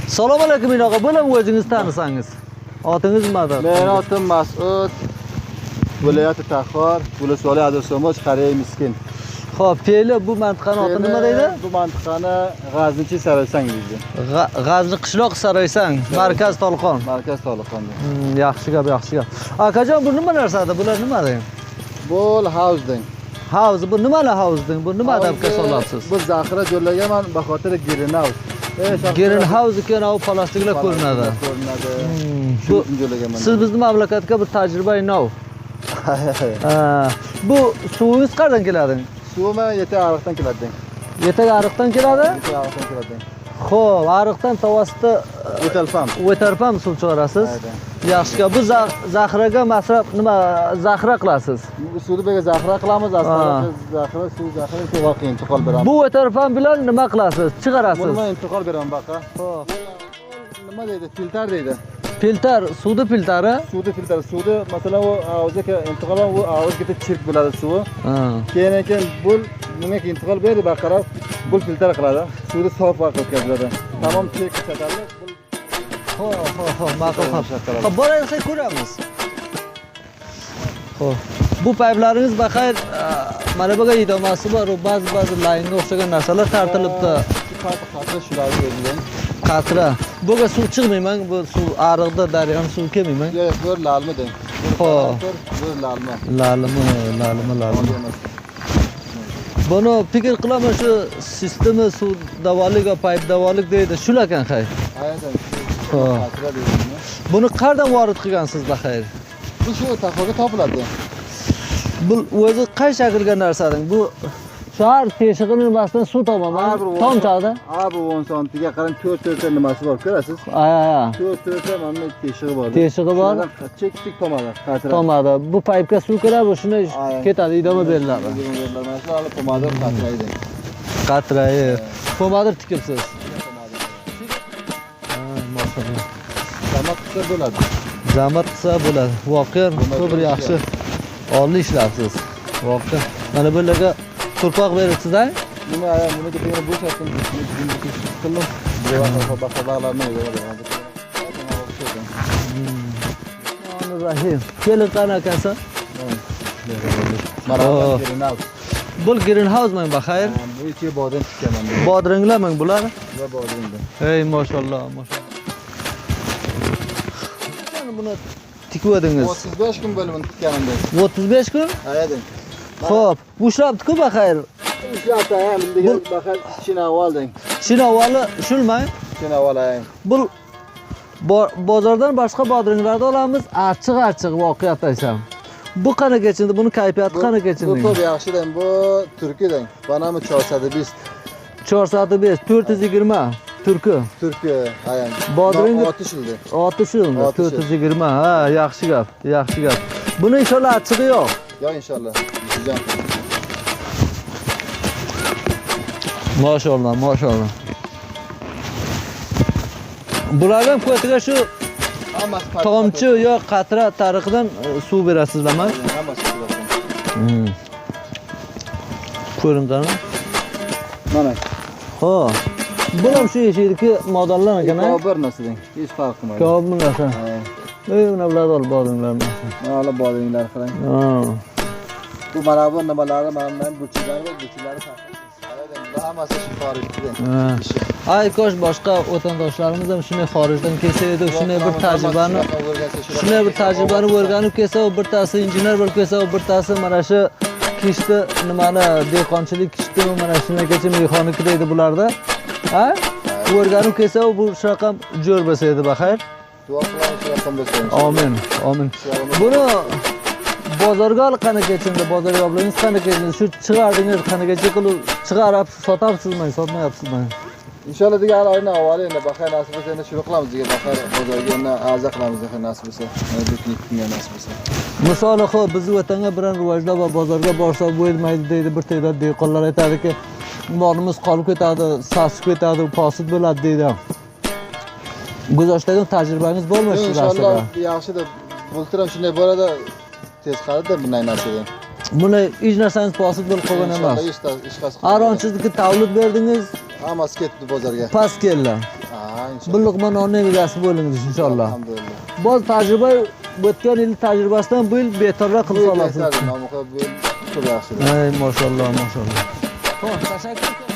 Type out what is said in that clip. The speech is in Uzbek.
Assalomu alaykum inoqa. Bo'lam o'zingiz tanisangiz. Otingiz nimadir? Men otim Mas'ud. Viloyat Taxor, Bulusoli Adosomoch, Qariya Miskin. Xo'p, fe'li bu mantiqani oti nima deydi? Bu mantiqani G'aznichi Saraysang deydi. G'azni qishloq Saraysang, markaz Tolqon. Markaz Tolqon. Yaxshi gap, yaxshi gap. Akajon, bu nima narsada? Bular nima deng? Bu house deng. House, bu nimalar house deng? Bu nima adabga solyapsiz? Bu zaxira jo'lagaman, baxotir greenhouse. Greenhouse ekan, u plastiklar ko'rinadi. Bu jo'lagaman. Siz bizning mamlakatga bir tajriba nov. Bu suvingiz qayerdan keladi? Suvim Yetak ariqdan keladi. Yetak ariqdan keladi? Yetak ariqdan keladi. Xo'p, ariqdan tovasida o'tarpam suv chiqarasiz. Yaxshi gap. Bu zaxiraga masraf nima zaxira qilasiz? Bu suvni bega zaxira qilamiz, aslida zaxira suv qiyin intiqol beramiz. Bu o'tarpam bilan nima qilasiz? Chiqarasiz. Buni intiqol beraman baqa. Xo'p. Nima deydi? Filtr deydi. Filtr, suvni filtri? Suvni filtri, suvni masalan u og'izga intiqol u og'izga chirk bo'ladi suvi. Keyin bu bunga intiqol berdi baqarab bu filtr qiladi. Suvni sof vaqt o'tkazadi. Tamom chek chatadi. Xo'p, ma'qul. Xo'p, boraylik ko'ramiz. Xo'p. Bu payplarimiz baxayr mana buga idomasi bor, ba'zi laynga o'xshagan narsalar tartilibdi. Qatra shularni o'zidan. Qatra. Buga suv chiqmayman, bu suv ariqda daryoning suvi kelmayman. Yo'q, bu lalmi deng. Xo'p. Bu lalmi. Lalmi. Buni fikr qilaman shu sistema suv davolik va payp davolik deydi. Shular ekan xay. Aynan. Xo'p. Buni qayerdan vorid qilgansiz baxayr? Bu shu Taxorga topiladi. Bu o'zi qay shaklga narsading? Bu shahar teshig'ini nimasidan suv topaman. Tomchada. Bu 10 santiga qarang 4 ta nimasi bor, ko'rasiz? 4 ta mana teshig'i bor. Teshig'i bor. Chek tomadi. Tomadi. Bu paypga suv kiradi, shuni ketadi, idoma beriladi. Masalan, pomadir qatraydi. Qatrayi. Pomadir tikibsiz. Masalan. Zamat qilsa bo'ladi. Zamat qilsa bo'ladi. Voqea bir yaxshi oliy ishlaysiz. Voqea. Mana bularga turpoq beribsiz-a? Nima, buni deb bo'shatdim. Qildim. Baqalarni o'ylayapman. Rahim. Kelin qana akasi? Marhamat greenhouse. Bu greenhouse men baxayr. Bu ichi bodring tikaman. Bodringlar men bular? Va bodringda. Ey maşallah. Buni tikvedingiz. 35 kun bo'lib tikkanimda. 35 kun? Ayading. Xo'p, ushlabdi-ku baxayr. Ushlabdi ham degan baxayr Chinaval deng. Chinavali shulmay? Chinaval ay. Bu bozordan boshqa bodringlarni olamiz, achchiq voqeat aytsam. Bu qana kechindi, buni kayfiyati qana kechindi. Bu ko'p yaxshi deng, bu turki deng. Banami 420. 405, 420 turki. Turki, ayam. Bodring 60 yildi. 60 yilmi? 420. Ha, yaxshi gap. Buni inshaalloh achchig'i yo'q. Yo'q inshaalloh. Güzel. Maşallah. Bulardan ko'tiga shu tomchi yo qatra tariqidan suv berasizlarmi? Hammasi shular. Ko'ring qani. Mana. Xo'p. Bu ham shu yeshirdiki modallar ekan-a? Bir narsa deng. Hech farq qilmaydi. Ko'p narsa. Ey, mana bular ol bodringlarni. Mana bodringlar qarang. Bu mana bu nimalari mana buchilari hammasi shu xorijda. Ay ko'sh boshqa vatandoshlarimiz ham shunday xorijdan kelsa edi, shunday bir tajribani o'rganib kelsa, birtasi injener bo'lib kelsa, birtasi mana shu kishdi nimani dehqonchilik kishdi, mana shunaqacha mexanik deydi bularda. Ha? O'rganib kelsa, bu shaqam jo'r bo'lsa edi baxayr. Duo qilamiz, shu raqam bo'lsin. Amin. Buni bozorga qana kechindi, bozorga olsangiz qana kechindi. Shu chiqardingiz qanagacha qilib chiqarib sotabsizmi, sotmayapsizmi? Inshaalloh degan oyning avvali endi baxay nasib bo'lsa endi shuni qilamiz degan baxay bozorga endi arza qilamiz degan nasib bo'lsa. Endi nasib bo'lsa. Misol xo'p, biz vatanga bilan rivojlab va bozorga borsak bo'lmaydi deydi bir ta'dod dehqonlar aytadiki, molimiz qolib ketadi, sasib ketadi, posid bo'ladi deydi. Guzoshdagi tajribangiz bormi shu narsada? Inshaalloh yaxshi deb bo'ltiram shunday bo'ladi. Tez qarada bunday narsaga. Buni hech narsangiz posid bo'lib qolgan emas. Aronchizniki tavlid berdingiz, hammasi ketdi bozorga. Past keldi. inshaalloh. Bu luqma nonning egasi bo'ldingiz inshaalloh. Alhamdulillah. Boz tajriba o'tgan yil tajribasidan bu yil betarroq qilib olasiz. Bu yil yaxshi. Ey maşallah maşallah. Xo'p, tashakkur.